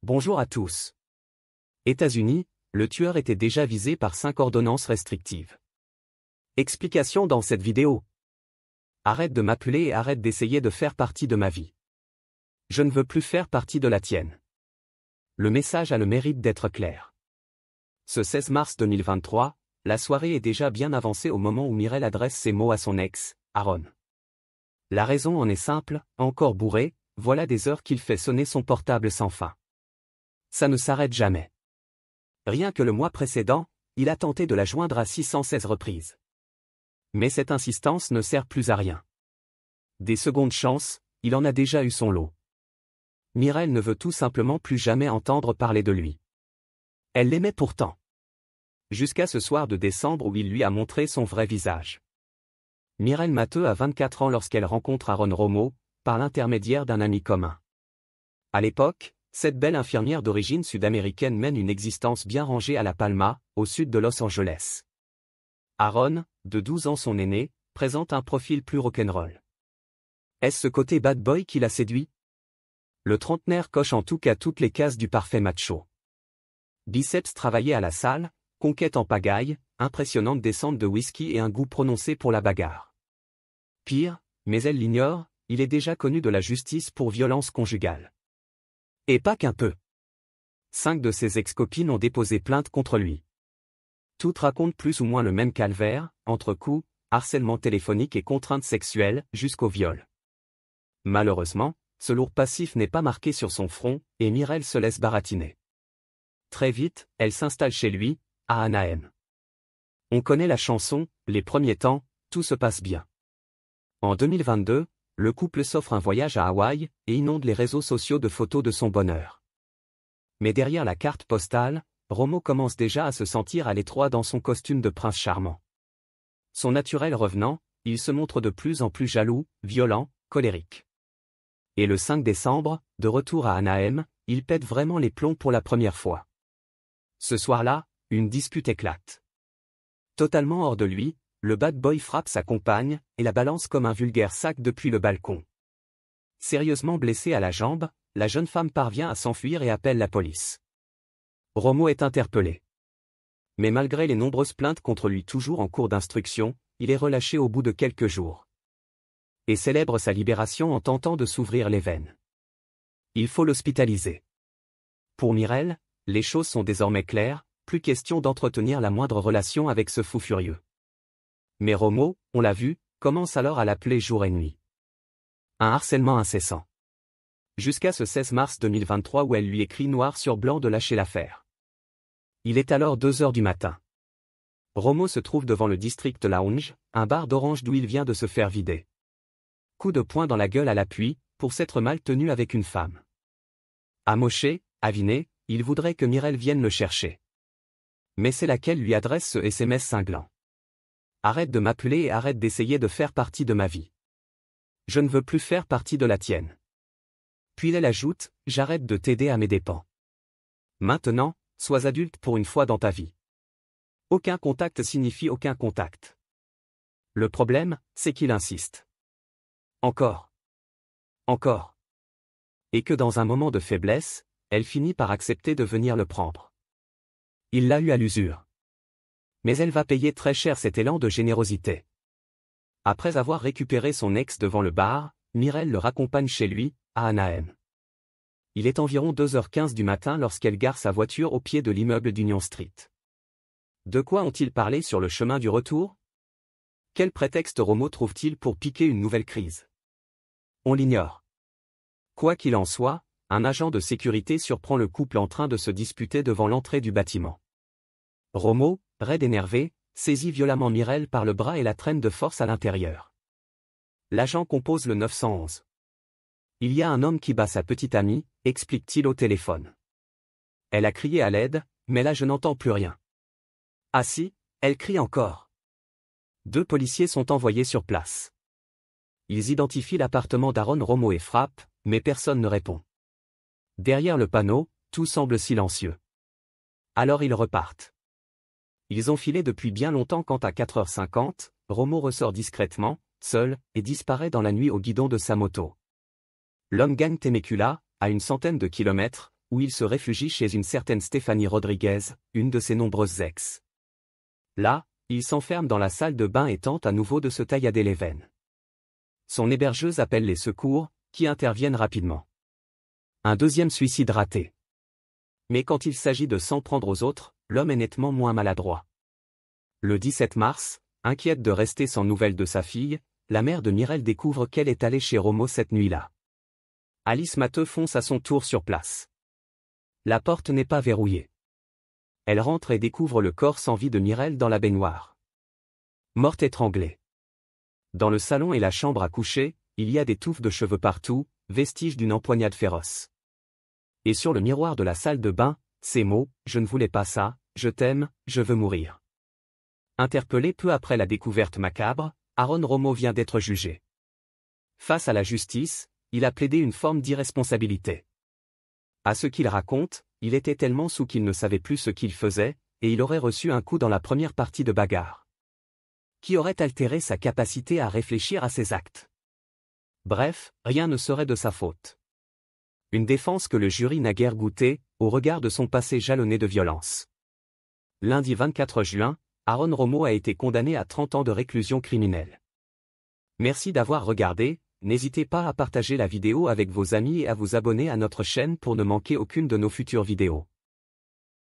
Bonjour à tous. États-Unis, le tueur était déjà visé par 5 ordonnances restrictives. Explication dans cette vidéo. Arrête de m'appeler et arrête d'essayer de faire partie de ma vie. Je ne veux plus faire partie de la tienne. Le message a le mérite d'être clair. Ce 16 mars 2023, la soirée est déjà bien avancée au moment où Mireille adresse ces mots à son ex, Aaron. La raison en est simple, encore bourré, voilà des heures qu'il fait sonner son portable sans fin. Ça ne s'arrête jamais. Rien que le mois précédent, il a tenté de la joindre à 616 reprises. Mais cette insistance ne sert plus à rien. Des secondes chances, il en a déjà eu son lot. Mireille ne veut tout simplement plus jamais entendre parler de lui. Elle l'aimait pourtant. Jusqu'à ce soir de décembre où il lui a montré son vrai visage. Mireille Matteux a 24 ans lorsqu'elle rencontre Aaron Romo, par l'intermédiaire d'un ami commun. À l'époque, cette belle infirmière d'origine sud-américaine mène une existence bien rangée à La Palma, au sud de Los Angeles. Aaron, de 12 ans son aîné, présente un profil plus rock'n'roll. Est-ce ce côté bad boy qui l'a séduit? Le trentenaire coche en tout cas toutes les cases du parfait macho. Biceps travaillés à la salle, conquête en pagaille, impressionnante descente de whisky et un goût prononcé pour la bagarre. Pire, mais elle l'ignore, il est déjà connu de la justice pour violence conjugale. Et pas qu'un peu. 5 de ses ex-copines ont déposé plainte contre lui. Toutes racontent plus ou moins le même calvaire, entre coups, harcèlement téléphonique et contraintes sexuelles, jusqu'au viol. Malheureusement, ce lourd passif n'est pas marqué sur son front, et Mireille se laisse baratiner. Très vite, elle s'installe chez lui, à Anaheim. On connaît la chanson, les premiers temps, tout se passe bien. En 2022, le couple s'offre un voyage à Hawaï et inonde les réseaux sociaux de photos de son bonheur. Mais derrière la carte postale, Romo commence déjà à se sentir à l'étroit dans son costume de prince charmant. Son naturel revenant, il se montre de plus en plus jaloux, violent, colérique. Et le 5 décembre, de retour à Anaheim, il pète vraiment les plombs pour la première fois. Ce soir-là, une dispute éclate. Totalement hors de lui, le bad boy frappe sa compagne et la balance comme un vulgaire sac depuis le balcon. Sérieusement blessée à la jambe, la jeune femme parvient à s'enfuir et appelle la police. Romo est interpellé. Mais malgré les nombreuses plaintes contre lui toujours en cours d'instruction, il est relâché au bout de quelques jours. Et célèbre sa libération en tentant de s'ouvrir les veines. Il faut l'hospitaliser. Pour Mireille, les choses sont désormais claires, plus question d'entretenir la moindre relation avec ce fou furieux. Mais Romo, on l'a vu, commence alors à l'appeler jour et nuit. Un harcèlement incessant. Jusqu'à ce 16 mars 2023 où elle lui écrit noir sur blanc de lâcher l'affaire. Il est alors 2 heures du matin. Romo se trouve devant le District Lounge, un bar d'Orange d'où il vient de se faire vider. Coup de poing dans la gueule à l'appui, pour s'être mal tenu avec une femme. Amoché, aviné, il voudrait que Mireille vienne le chercher. Mais c'est laquelle lui adresse ce SMS cinglant. Arrête de m'appeler et arrête d'essayer de faire partie de ma vie. Je ne veux plus faire partie de la tienne. Puis elle ajoute, j'arrête de t'aider à mes dépens. Maintenant, sois adulte pour une fois dans ta vie. Aucun contact signifie aucun contact. Le problème, c'est qu'il insiste. Encore. Encore. Et que dans un moment de faiblesse, elle finit par accepter de venir le prendre. Il l'a eu à l'usure. Mais elle va payer très cher cet élan de générosité. Après avoir récupéré son ex devant le bar, Mireille le raccompagne chez lui, à Anaheim. Il est environ 2h15 du matin lorsqu'elle gare sa voiture au pied de l'immeuble d'Union Street. De quoi ont-ils parlé sur le chemin du retour? Quel prétexte Romo trouve-t-il pour piquer une nouvelle crise? On l'ignore. Quoi qu'il en soit, un agent de sécurité surprend le couple en train de se disputer devant l'entrée du bâtiment. Romo, raide énervé, saisit violemment Mireille par le bras et la traîne de force à l'intérieur. L'agent compose le 911. Il y a un homme qui bat sa petite amie, explique-t-il au téléphone. Elle a crié à l'aide, mais là je n'entends plus rien. Ah si, elle crie encore. 2 policiers sont envoyés sur place. Ils identifient l'appartement d'Aaron Romo et frappent, mais personne ne répond. Derrière le panneau, tout semble silencieux. Alors ils repartent. Ils ont filé depuis bien longtemps quand à 4h50, Romo ressort discrètement, seul, et disparaît dans la nuit au guidon de sa moto. L'homme gagne Temecula, à une centaine de kilomètres, où il se réfugie chez une certaine Stéphanie Rodriguez, une de ses nombreuses ex. Là, il s'enferme dans la salle de bain et tente à nouveau de se taillader les veines. Son hébergeuse appelle les secours, qui interviennent rapidement. Un deuxième suicide raté. Mais quand il s'agit de s'en prendre aux autres, l'homme est nettement moins maladroit. Le 17 mars, inquiète de rester sans nouvelles de sa fille, la mère de Mireille découvre qu'elle est allée chez Romo cette nuit-là. Alice Matteux fonce à son tour sur place. La porte n'est pas verrouillée. Elle rentre et découvre le corps sans vie de Mireille dans la baignoire. Morte étranglée. Dans le salon et la chambre à coucher, il y a des touffes de cheveux partout, vestiges d'une empoignade féroce. Et sur le miroir de la salle de bain, ces mots, « Je ne voulais pas ça, je t'aime, je veux mourir ». Interpellé peu après la découverte macabre, Aaron Romo vient d'être jugé. Face à la justice, il a plaidé une forme d'irresponsabilité. À ce qu'il raconte, il était tellement saoul qu'il ne savait plus ce qu'il faisait, et il aurait reçu un coup dans la première partie de bagarre, qui aurait altéré sa capacité à réfléchir à ses actes. Bref, rien ne serait de sa faute. Une défense que le jury n'a guère goûtée, au regard de son passé jalonné de violence. Lundi 24 juin, Aaron Romo a été condamné à 30 ans de réclusion criminelle. Merci d'avoir regardé, n'hésitez pas à partager la vidéo avec vos amis et à vous abonner à notre chaîne pour ne manquer aucune de nos futures vidéos.